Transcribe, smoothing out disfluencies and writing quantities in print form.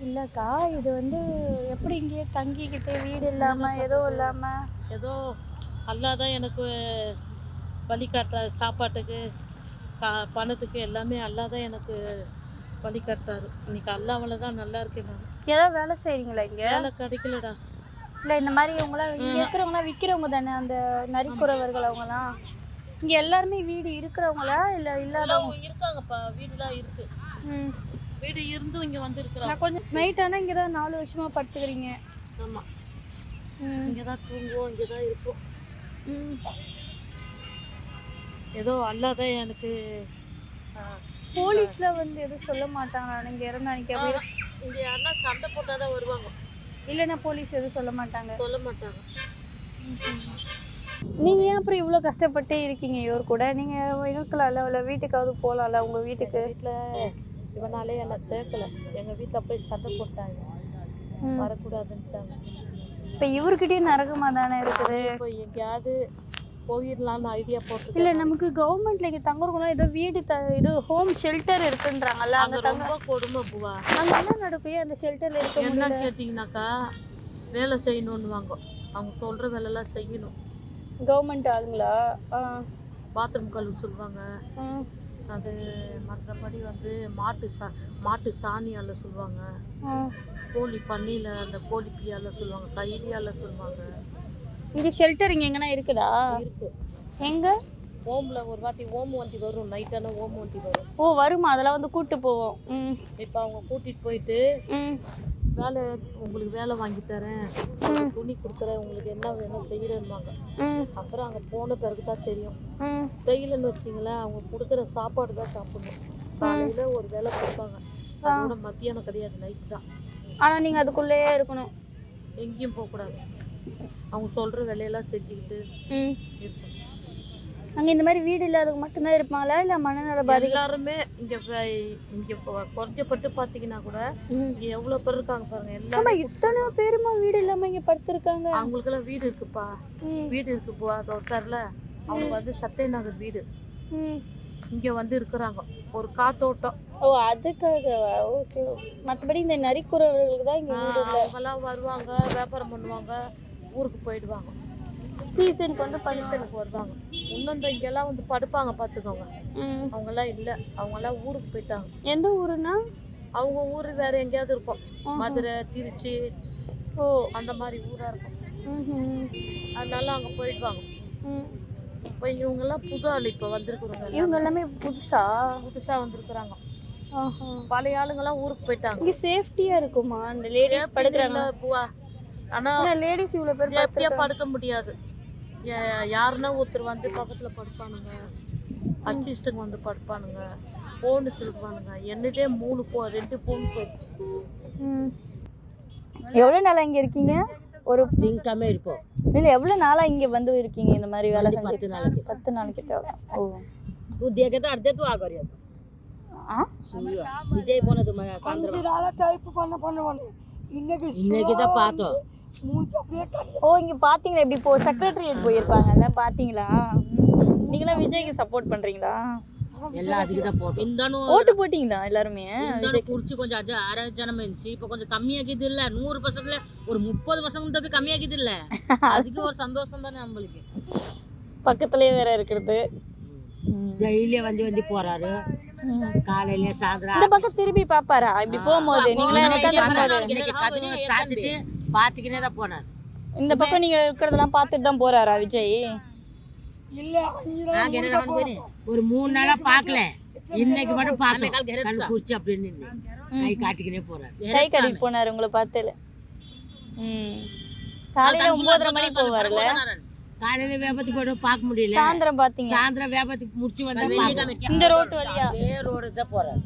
இல்லைக்கா, இது வந்து எப்படி இங்கேயே தங்கிக்கிட்டு வீடு இல்லாமல் எதுவும் இல்லாமல் ஏதோ அல்லாஹ் தான் எனக்கு வழிகாட்டுற சாப்பாட்டுக்கு பணத்துக்கு எல்லாமே அல்லாஹ் தான் எனக்கு வழிகாட்டுறாரு. இன்னைக்கு அல்லாஹ்வால தான் நல்லா இருக்கேன் நான். ஏதோ வேலை செய்கிறீங்களா இங்கே? வேலை கிடைக்கலடா. இல்லை இந்த மாதிரி இவங்களாம் இங்கே இருக்கிறவங்களாம் விற்கிறவங்க தானே, அந்த நரிக்குறவர்கள் அவங்களாம் இங்கே எல்லாருமே வீடு இருக்கிறவங்களா இல்லை இல்லாதவங்க? இருக்காங்கப்பா, வீடுலாம் இருக்கு. ம், வீடு இருந்தும் இங்கே வந்து இருக்கிறாங்க. நான் கொஞ்சம் நைட் ஆனால் இங்கே தான் 4 வருஷமாக படுத்துக்கிறீங்க. ஆமாம், ம் இங்கே தான் தூங்குவோம், இங்கே தான் இருப்போம். ம். ஏதோ அல்லாஹ் தான் எனக்கு. போலீஸ்லாம் வந்து எதுவும் சொல்ல மாட்டாங்களா நீங்கள் இறந்தா நிற்க? இங்கே யாருன்னா சண்டை போட்டால் தான் வருவாங்க, இல்லைன்னா போலீஸ் எதுவும் சொல்ல மாட்டாங்க. சொல்ல மாட்டாங்க. நீங்கள் ஏன் அப்புறம் இவ்வளோ கஷ்டப்பட்டு இருக்கீங்க இவர் கூட? நீங்கள் இருக்கலாம்ல, இல்லை வீட்டுக்காவது போகலாம்ல உங்கள் வீட்டுக்கு? வீட்டில் இவனாலே என்னை சேர்க்கலை. எங்கள் வீட்டில் போய் சண்டை போட்டாங்க, வரக்கூடாதுன்ட்டாங்க. இப்போ இவர்கிட்டயும் நரகமாக தானே இருக்குது. இப்போ எங்கேயாவது போயிடலான்னு ஐடியா போட்டு. இல்லை, நமக்கு கவர்மெண்ட்ல இங்கே தங்குறவங்களாம் ஏதோ வீடு இது ஹோம் ஷெல்டர் இருக்குன்றாங்கல்ல, அங்கே தங்க ரொம்ப கொடுமை பூவா. அங்கே என்ன நடக்கும்? அந்த ஷெல்டரில் இருக்க என்ன கேட்டிங்கனாக்கா, வேலை செய்யணும்னு வாங்க, அவங்க சொல்கிற வேலைலாம் செய்யணும். கவர்மெண்ட் ஆளுங்களா? பாத்ரூம் கழுவு சொல்லுவாங்க. அது மற்றபடி வந்து மாட்டு சாணியால் சொல்லுவாங்க, கோழி பண்ணியில் அந்த கோழி பியால் சொல்லுவாங்க, கைலியால் சொல்லுவாங்க. இங்கே ஷெல்டர் இங்கே எங்கன்னா இருக்குதா? இருக்கு. எங்கே? ஓமில் ஒரு வாட்டி ஓம் வண்டி வரும், நைட்டான ஓம் வண்டி வரும். ஓ, வருமா? அதெல்லாம் வந்து கூப்பிட்டு போவோம். இப்போ அவங்க கூட்டிகிட்டு போயிட்டு வேலை, உங்களுக்கு வேலை வாங்கி தரேன், துணி கொடுக்குறேன், உங்களுக்கு என்ன வேணும் செய்கிறேன்னுவாங்க. அப்புறம் அங்கே போன பிறகு தான் தெரியும். செய்யலைன்னு வச்சிங்களேன், அவங்க கொடுக்குற சாப்பாடு தான் சாப்பிடணும். காலையில் ஒரு வேலை கொடுப்பாங்க, அதோட மத்தியானம் கிடையாது, நைட்டு தான். ஆனால் நீங்கள் அதுக்குள்ளேயே இருக்கணும், எங்கேயும் போகக்கூடாது. அவங்க சொல்கிற வேலையெல்லாம் செஞ்சுக்கிட்டு இருக்கணும். அங்கே இந்த மாதிரி வீடு இல்லாதவங்க மட்டும்தான் இருப்பாங்களா, இல்லை மனநல பாதி? எல்லாருமே இங்கே குறைஞ்சப்பட்டு பார்த்தீங்கன்னா கூட இங்கே எவ்வளோ பேர் இருக்காங்க பாருங்க. எல்லாரும் இத்தனை பேருமா வீடு இல்லாமல் இங்கே படுத்துருக்காங்க? அவங்களுக்கெல்லாம் வீடு இருக்குப்பா, வீடு இருக்குப்பா. அது ஒருத்தரில் அவங்க வந்து சத்ய நகர் வீடு இங்கே வந்து இருக்கிறாங்க, ஒரு காத்தோட்டம். ஓ, அதுக்காக. ஓகே. மற்றபடி இந்த நரிக்குறவர்களுக்கு தான் இங்கே வீடு இல்லை. அவங்கெல்லாம் வருவாங்க, வியாபாரம் பண்ணுவாங்க, ஊருக்கு போயிடுவாங்க. சீசனுக்கு வந்து சீசனுக்கு வருவாங்க. இன்னும் இந்த இங்கெல்லாம் வந்து படுப்பாங்க பார்த்துக்கோங்க. அவங்கெல்லாம் இல்லை, அவங்கெல்லாம் ஊருக்கு போயிட்டாங்க. எந்த ஊருன்னா? அவங்க ஊர் வேற எங்கேயாவது இருக்கும், மதுரை, திருச்சி, அந்த மாதிரி ஊராக இருக்கும். அதனால அங்கே போயிடுவாங்க. இப்போ இவங்கெல்லாம் புது ஆள் இப்போ வந்திருக்குறாங்க. இவங்க எல்லாமே புதுசாக வந்திருக்குறாங்க. பழைய ஆளுங்கெல்லாம் ஊருக்கு போயிட்டாங்க. இங்கே சேஃப்டியாக இருக்குமா? அந்த லேடிஸ் படுக்கிறாங்க பூவா, ஆனால் லேடிஸ் இவ்வளோ பேர் சேஃப்டியாக படுக்க முடியாது. யாருன்னா ஒருத்தர் வந்து பக்கத்தில் படுப்பானுங்க, அட்ஜஸ்ட்டுங்க வந்து படுப்பானுங்க, ஃபோனு திருப்பானுங்க. என்னதே 2 ஃபோன் போயிடுச்சு. எவ்வளோ நாளாக இங்கே இருக்கீங்க? ஒரு திங்காமே இருப்போம். இல்லை, எவ்வளோ நாளாக இங்கே வந்து இருக்கீங்க இந்த மாதிரி வேலை? 10 நாளைக்கு. 10 நாளைக்கு. ஓ, तू देखे तो अर्धे तू आ कर विजय போனது சாயந்தரம் இன்னைக்கு தான் பார்த்தோம். ஓ, இங்கே பார்த்தீங்களா? இப்படி செக்ரட்டரியேட் போயிருப்பாங்கல்ல, பார்த்தீங்களா? நீங்களாம் விஜய்க்கு சப்போர்ட் பண்ணுறீங்களா? எல்லாம் அதுக்கு தான் போட்டோம். இருந்தாலும் ஓட்டு போட்டிங்களா எல்லாருமே? குடிச்சு கொஞ்சம் ஜனம் இருந்துச்சு, இப்போ கொஞ்சம் கம்மியாக்கிது இல்லை. 100%ல ஒரு 30% தான் கம்மியாக்கிது இல்லை. அதுக்கு ஒரு சந்தோஷம் தானே நம்மளுக்கு. பக்கத்துலேயே வேற இருக்கிறது. டெய்லியே வந்து போறாரு, காலையில சாயந்தரம். இந்த பக்கம் திரும்பி பாப்பாரா இப்படி போகும்போது? சாத்திட்டு பாத்துக்கினே தான் போனார். இந்த பக்கம் நீங்க இருக்கிறதெல்லாம் பார்த்துட்டு தான் போறாரா விஜய்? ஒரு 3 நாளா பாக்கல, இன்னைக்கு மட்டும் பார்த்தோம். குடிச்சு அப்படின்னு கை காட்டிக்கினே போறாரு. கை காட்டிட்டு போனாரு உங்களை பார்த்தல. காலையில 9:30 மணிக்கு போவார்ல. காலையில வியாபாரத்து போய்ட்டு பார்க்க முடியல. சாயந்தரம் பாத்தீங்க? சாயந்தரம் வியாபாரத்துக்கு முடிச்சு வந்தா இந்த ரோட்டு வழியா ரோடு தான் போறாரு.